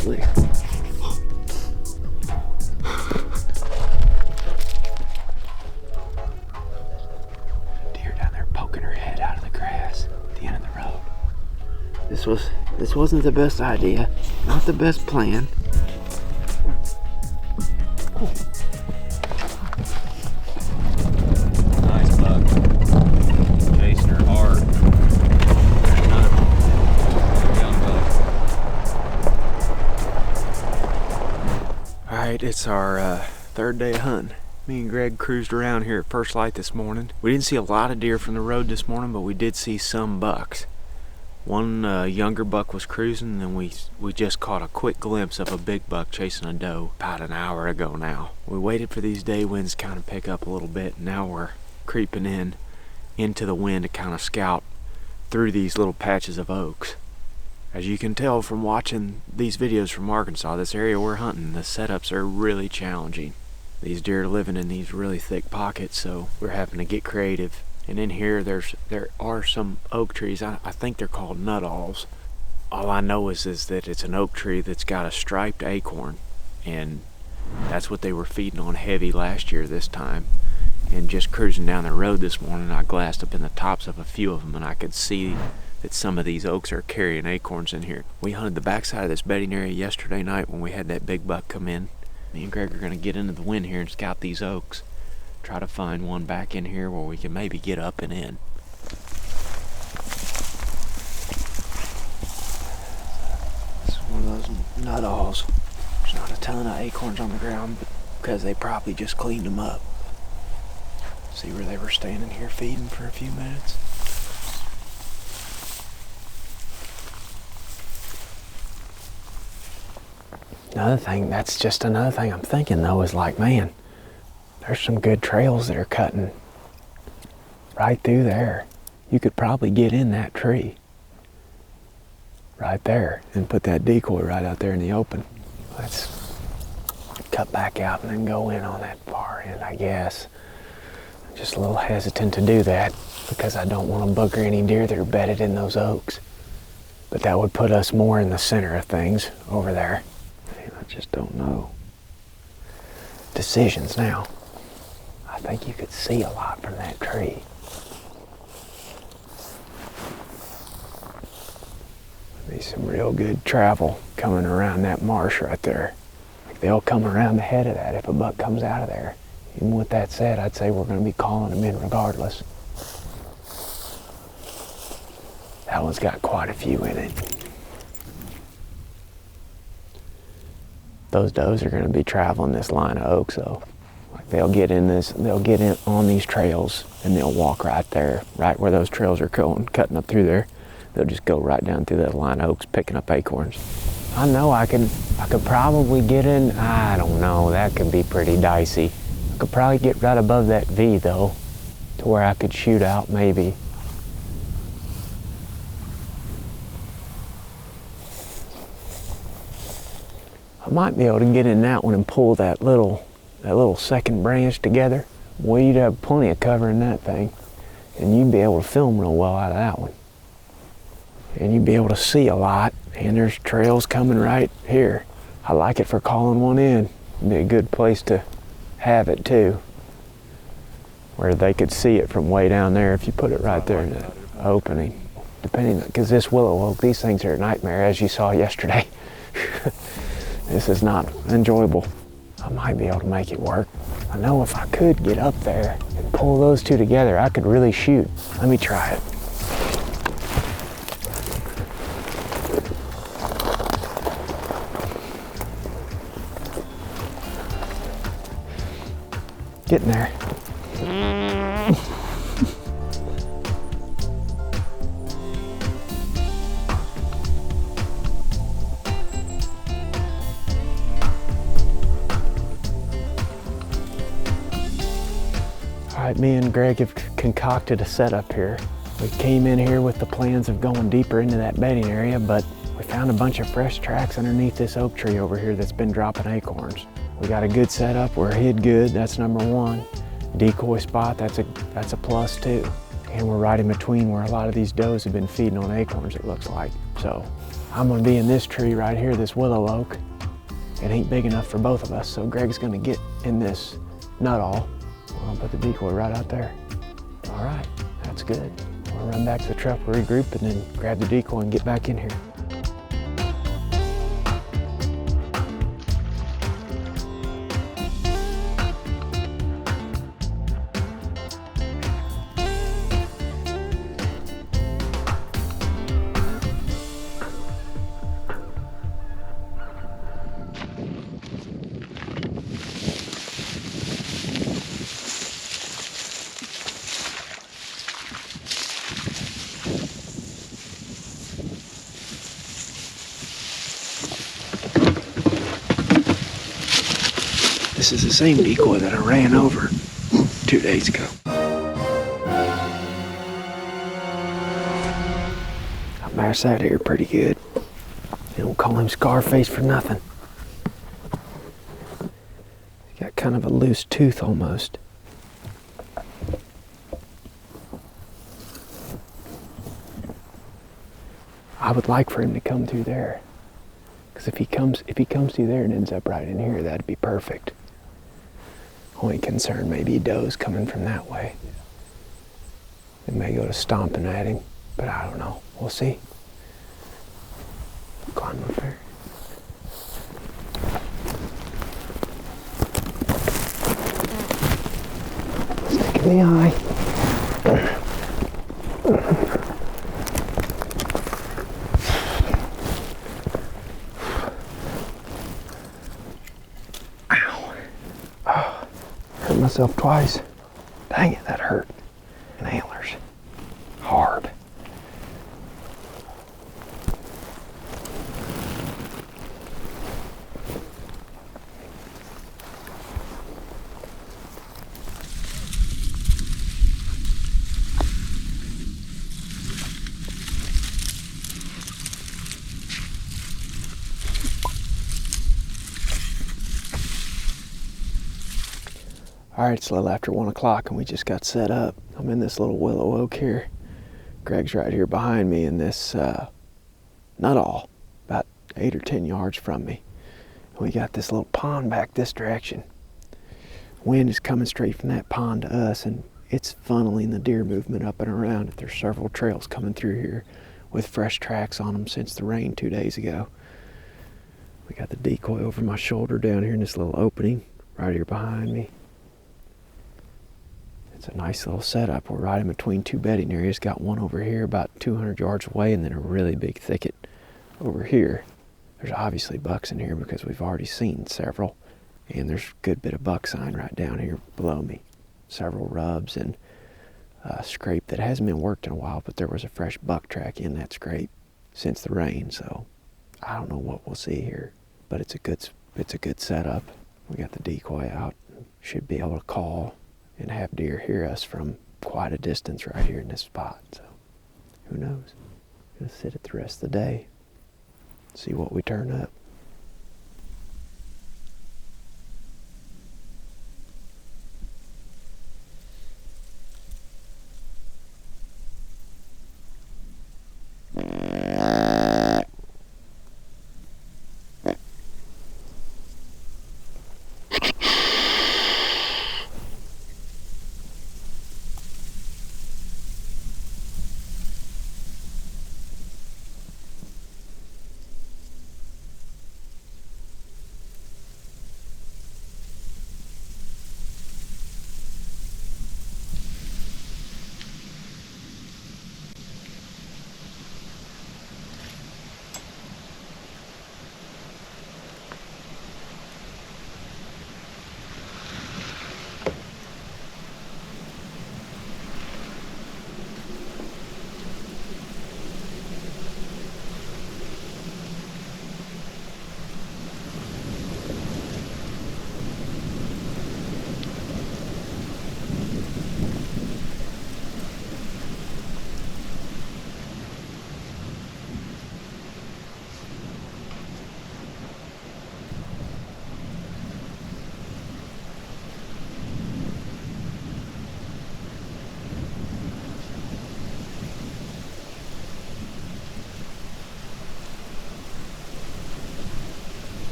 Grizzly. Deer down there poking her head out of the grass at the end of the road. This wasn't the best idea, not the best plan. Nice buck. Chasing her hard. There's another young buck. Alright, it's our third day of hunting. Me and Greg cruised around here at first light this morning. We didn't see a lot of deer from the road this morning, but we did see some bucks. One younger buck was cruising, and we just caught a quick glimpse of a big buck chasing a doe about an hour ago now. We waited for these day winds to kind of pick up a little bit, and now we're creeping into the wind to kind of scout through these little patches of oaks. As you can tell from watching these videos from Arkansas, this area we're hunting, the setups are really challenging. These deer are living in these really thick pockets, so we're having to get creative. And in here, there are some oak trees. I think they're called nut-alls. All I know is that it's an oak tree that's got a striped acorn, and that's what they were feeding on heavy last year this time. And just cruising down the road this morning, I glassed up in the tops of a few of them, and I could see that some of these oaks are carrying acorns in here. We hunted the backside of this bedding area yesterday night when we had that big buck come in. Me and Greg are going to get into the wind here and scout these oaks. Try to find one back in here where we can maybe get up and in. It's one of those nut-alls. There's not a ton of acorns on the ground because they probably just cleaned them up. See where they were standing here feeding for a few minutes? That's just another thing I'm thinking though, is like, man, there's some good trails that are cutting right through there. You could probably get in that tree right there and put that decoy right out there in the open. Let's cut back out and then go in on that far end, I guess. I'm just a little hesitant to do that because I don't want to booger any deer that are bedded in those oaks. But that would put us more in the center of things over there. Man, I just don't know. Decisions now. I think you could see a lot from that tree. Be some real good travel coming around that marsh right there. Like they'll come around the head of that if a buck comes out of there. Even with that said, I'd say we're going to be calling them in regardless. That one's got quite a few in it. Those does are going to be traveling this line of oaks though. They'll get in on these trails and they'll walk right there, right where those trails are going, cutting up through there. They'll just go right down through that line of oaks, picking up acorns. I know I could probably get in, I don't know, that could be pretty dicey. I could probably get right above that V though, to where I could shoot out maybe. I might be able to get in that one and pull that little second branch together. Well, you'd have plenty of cover in that thing, and you'd be able to film real well out of that one. And you'd be able to see a lot, and there's trails coming right here. I like it for calling one in. It'd be a good place to have it too, where they could see it from way down there if you put it right there in the opening. Depending, because this willow oak, these things are a nightmare, as you saw yesterday. This is not enjoyable. I might be able to make it work. I know if I could get up there and pull those two together, I could really shoot. Let me try it. Getting there. All right, me and Greg have concocted a setup here. We came in here with the plans of going deeper into that bedding area, but we found a bunch of fresh tracks underneath this oak tree over here that's been dropping acorns. We got a good setup, we're hid good, that's number one. Decoy spot, that's a plus too. And we're right in between where a lot of these does have been feeding on acorns, it looks like. So I'm gonna be in this tree right here, this willow oak. It ain't big enough for both of us, so Greg's gonna get in this nut-all. I'll put the decoy right out there. All right, that's good. We'll run back to the truck, regroup, and then grab the decoy and get back in here. This is the same decoy that I ran over 2 days ago. Got Massai here pretty good. They don't call him Scarface for nothing. He's got kind of a loose tooth almost. I would like for him to come through there. Because if he comes through there and ends up right in here, that'd be perfect. Only concern, maybe does coming from that way. It may go to stomping at him, but I don't know. We'll see. Climb up there. Stick in the eye. Myself twice. Dang it, that hurt. And antlers. Hard. All right, it's a little after 1 o'clock and we just got set up. I'm in this little willow oak here. Greg's right here behind me in this nut-all, about 8 or 10 yards from me. And we got this little pond back this direction. Wind is coming straight from that pond to us, and it's funneling the deer movement up and around. There's several trails coming through here with fresh tracks on them since the rain 2 days ago. We got the decoy over my shoulder down here in this little opening right here behind me. It's a nice little setup. We're right in between two bedding areas. Got one over here about 200 yards away, and then a really big thicket over here. There's obviously bucks in here because we've already seen several, and there's a good bit of buck sign right down here below me. Several rubs and a scrape that hasn't been worked in a while, but there was a fresh buck track in that scrape since the rain, so I don't know what we'll see here, but it's a good setup. We got the decoy out. Should be able to call and have deer hear us from quite a distance right here in this spot. So who knows? Gonna sit it the rest of the day, see what we turn up.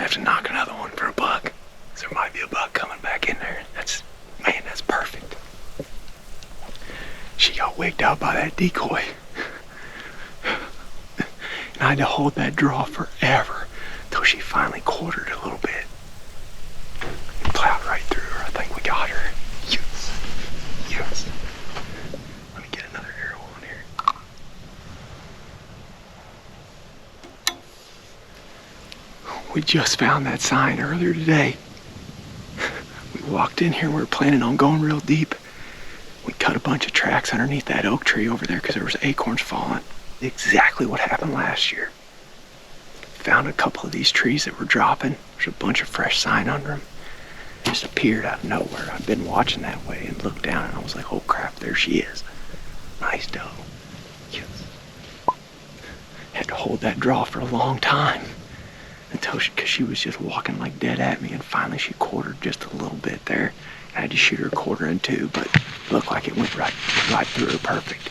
have to knock another one for a buck. There might be a buck coming back in there. Man, that's perfect. She got wigged out by that decoy. And I had to hold that draw forever till she finally quartered a little bit. And plowed right through her. I think we got her. Yes. Yes. Let me get another arrow on here. We just found that sign earlier today. We walked in here, we were planning on going real deep. We cut a bunch of tracks underneath that oak tree over there because there was acorns falling. Exactly what happened last year. Found a couple of these trees that were dropping. There's a bunch of fresh sign under them. Just appeared out of nowhere. I've been watching that way and looked down and I was like, oh crap, there she is. Nice doe. Yes. Had to hold that draw for a long time. Because she was just walking like dead at me, and finally she quartered just a little bit there. I had to shoot her a quarter in two, but it looked like it went right through her perfect.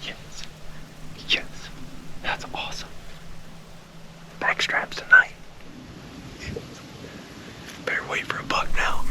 Yes. Yes. That's awesome. Backstraps tonight. Yes. Better wait for a buck now.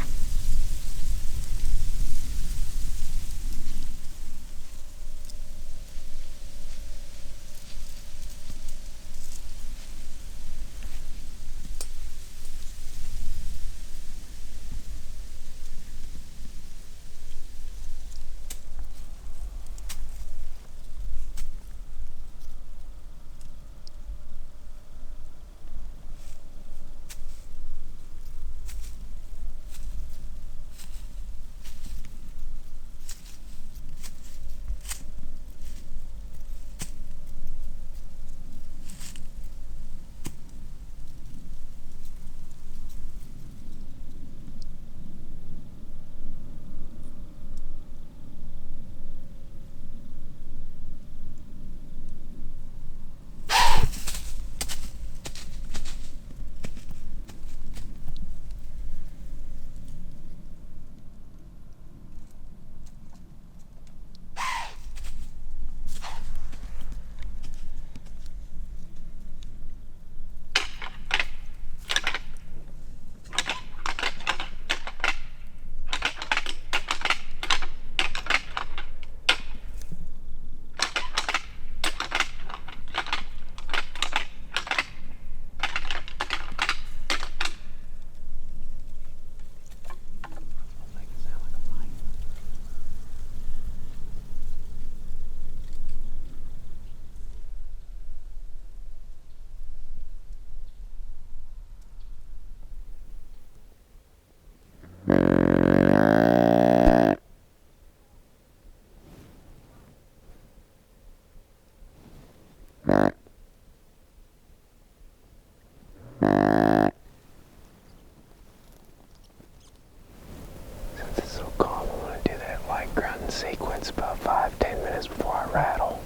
Sequence about 5-10 minutes before I rattle.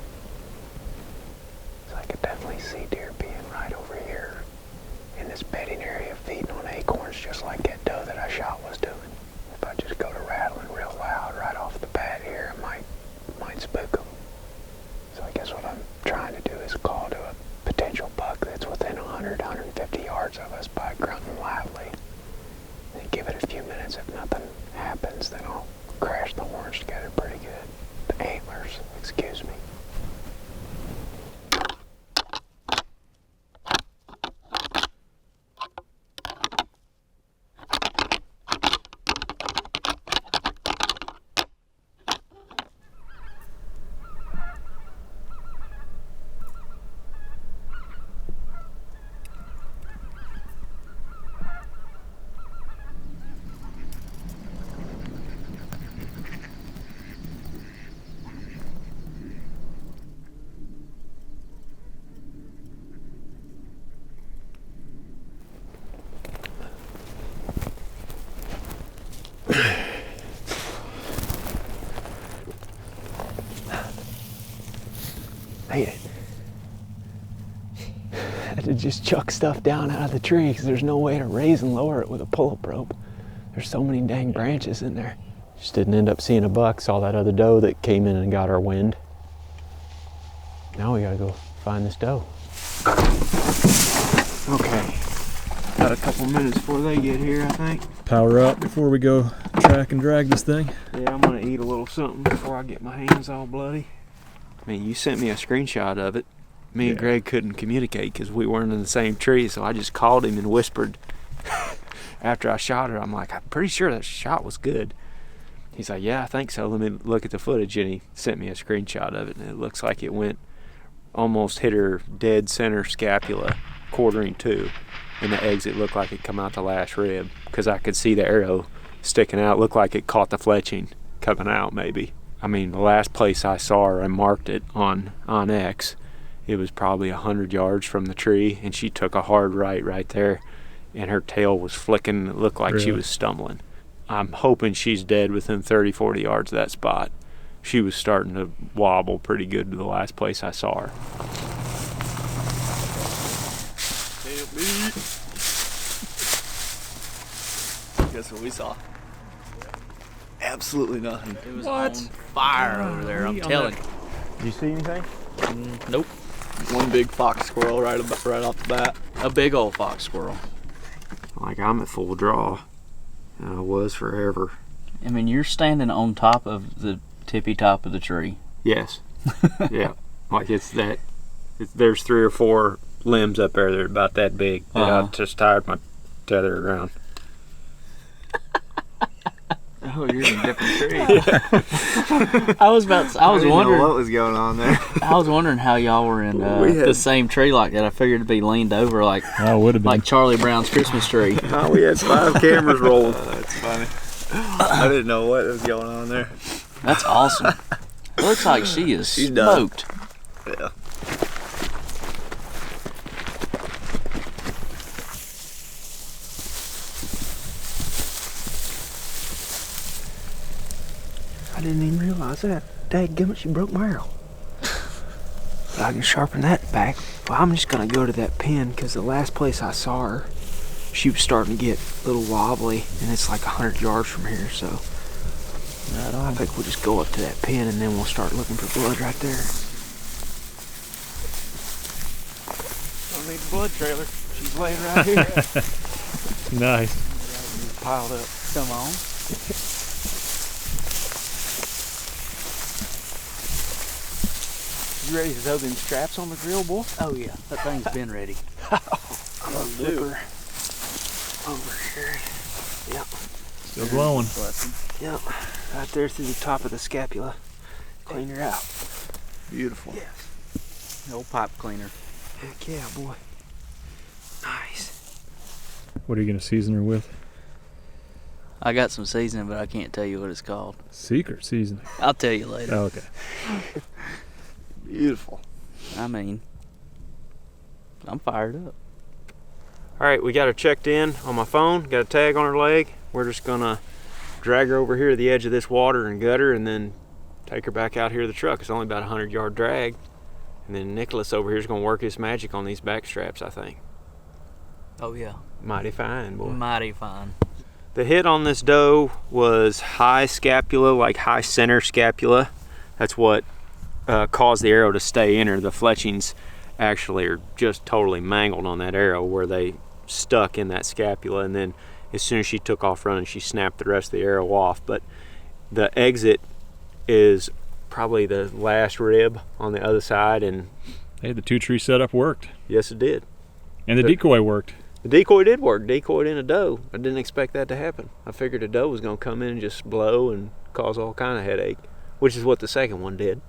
So I could definitely see deer being right over here in this bedding area feeding on acorns just like that doe that I shot was doing. If I just go to rattling real loud right off the bat here, it might spook them. So I guess what I'm trying to do is call to a potential buck that's within 100-150 yards of us by grunting loudly. And give it a few minutes. If nothing happens, then I'll crash the horns together pretty good. The antlers, excuse me. Hate it. I had to just chuck stuff down out of the tree because there's no way to raise and lower it with a pull-up rope. There's so many dang branches in there. Just didn't end up seeing a buck. Saw that other doe that came in and got our wind. Now we gotta go find this doe. got a couple minutes before they get here, I think. Power up before we go track and drag this thing. Yeah, I'm gonna eat a little something before I get my hands all bloody. I mean, you sent me a screenshot of it. Me and Greg couldn't communicate because we weren't in the same tree, so I just called him and whispered after I shot her. I'm like, I'm pretty sure that shot was good. He's like, yeah, I think so. Let me look at the footage, and he sent me a screenshot of it, and it looks like it went almost hit her dead center scapula, quartering two, and the exit looked like it come out the last rib because I could see the arrow sticking out. It looked like it caught the fletching coming out, maybe. I mean, the last place I saw her, I marked it on X. It was probably 100 yards from the tree, and she took a hard right there, and her tail was flicking. It looked like she was stumbling. I'm hoping she's dead within 30, 40 yards of that spot. She was starting to wobble pretty good to the last place I saw her. Guess what we saw? Absolutely nothing. It was on fire over there, I'm telling you. Did you see anything? Nope. One big fox squirrel right off the bat. A big old fox squirrel. Like, I'm at full draw. And I was forever. I mean, you're standing on top of the tippy top of the tree. Yes. Yeah. Like, there's 3 or 4 limbs up there that are about that big. And I just tied my tether around. Oh, you're in a different tree. I was wondering what was going on there. I was wondering how y'all were in the same tree like that. I figured it'd be leaned over like Charlie Brown's Christmas tree. Oh, we had 5 cameras rolling. That's funny. I didn't know what was going on there. That's awesome. It looks like she is smoked. Yeah. I didn't even realize that. Dadgummit, she broke my arrow. But I can sharpen that back. Well, I'm just gonna go to that pin because the last place I saw her, she was starting to get a little wobbly, and it's like 100 yards from here, so I think we'll just go up to that pin and then we'll start looking for blood right there. Don't need the blood trailer. She's laying right here. Nice. Piled up. Come on. You ready to throw them straps on the grill, boy? Oh yeah, that thing's been ready. I'm gonna flip her over here. Yep. Still glowing. Yep. Right there through the top of the scapula. Clean her out. Beautiful. Yes. The old pipe cleaner. Heck yeah, boy. Nice. What are you going to season her with? I got some seasoning, but I can't tell you what it's called. Secret seasoning. I'll tell you later. Oh, okay. Beautiful. I mean, I'm fired up. All right, we got her checked in on my phone. Got a tag on her leg. We're just gonna drag her over here to the edge of this water and gut her, and then take her back out here to the truck. It's only about a 100-yard drag. And then Nicholas over here is gonna work his magic on these back straps, I think. Oh yeah. Mighty fine, boy. Mighty fine. The hit on this doe was high scapula, like high center scapula. That's what caused the arrow to stay in her. The fletchings actually are just totally mangled on that arrow where they stuck in that scapula, and then as soon as she took off running, she snapped the rest of the arrow off. But the exit is probably the last rib on the other side, and Hey, the 2-tree setup worked. yes, it did. And the decoy worked. The decoy did work. Decoyed in a doe. I didn't expect that to happen. I figured a doe was going to come in and just blow and cause all kind of headache, which is what the second one did.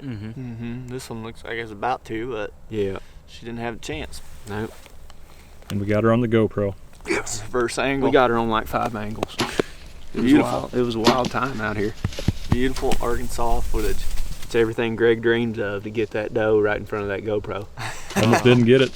This one looks like it's about to, but Yeah. she didn't have a chance. No. And we got her on the GoPro. Yes. First angle. We got her on like 5 angles. It was Beautiful. wild. It was a wild time out here. Beautiful Arkansas footage. It's everything Greg dreamed of to get that doe right in front of that GoPro. Almost didn't get it.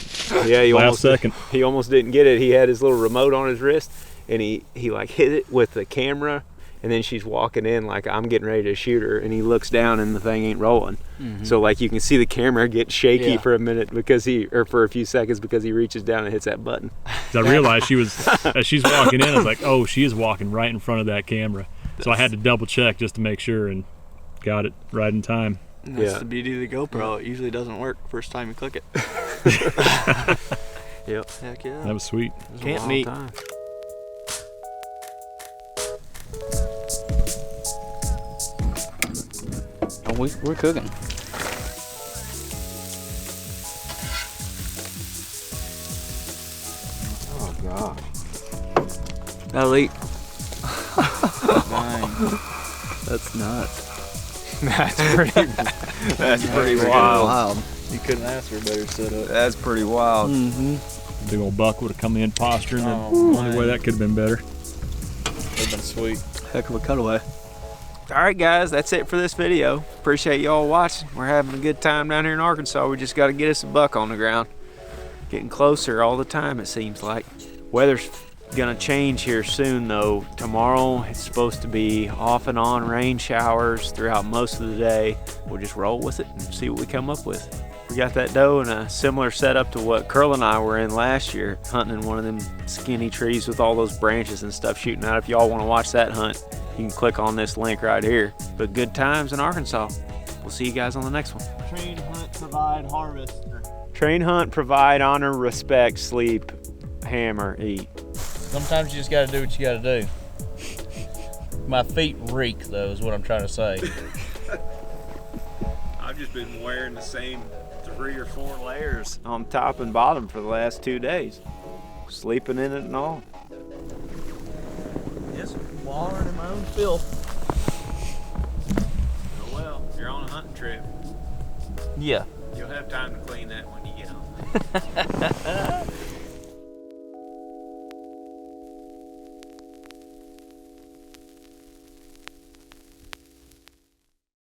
Yeah, he Last almost second. He almost didn't get it. He had his little remote on his wrist, and he like hit it with the camera, and then she's walking in like I'm getting ready to shoot her, and he looks down and the thing ain't rolling. So like you can see the camera get shaky for a minute for a few seconds because he reaches down and hits that button. 'Cause I realized as she's walking in, I was like, oh, she is walking right in front of that camera. So I had to double check just to make sure and got it right in time. That's the beauty of the GoPro. It usually doesn't work first time you click it. Yep. Heck yeah. That was sweet. It was a Camp wild meet. time. Oh, we're cooking. Oh gosh. That'll eat. Dang. That's nuts. That's pretty wild. You couldn't ask for a better setup. That's pretty wild. Mm-hmm. Big old buck would have come in posturing. Oh, The only way man. that could have been better. Would've been sweet. Heck of a cutaway. All right, guys, that's it for this video. Appreciate y'all watching. We're having a good time down here in Arkansas. We just got to get us a buck on the ground. Getting closer all the time, it seems like. Weather's gonna change here soon, though. Tomorrow it's supposed to be off and on rain showers throughout most of the day. We'll just roll with it and see what we come up with. We got that doe in a similar setup to what Curl and I were in last year, hunting in one of them skinny trees with all those branches and stuff shooting out. If y'all want to watch that hunt, you can click on this link right here. But good times in Arkansas. We'll see you guys on the next one. Train, hunt, provide, harvest. Train, hunt, provide, honor, respect, sleep, hammer, eat. Sometimes you just gotta do what you gotta do. My feet reek, though, is what I'm trying to say. I've just been wearing the same 3 or 4 layers on top and bottom for the last 2 days. Sleeping in it and all. Just wallowing in my own filth. Oh well, you're on a hunting trip. Yeah. You'll have time to clean that when you get home.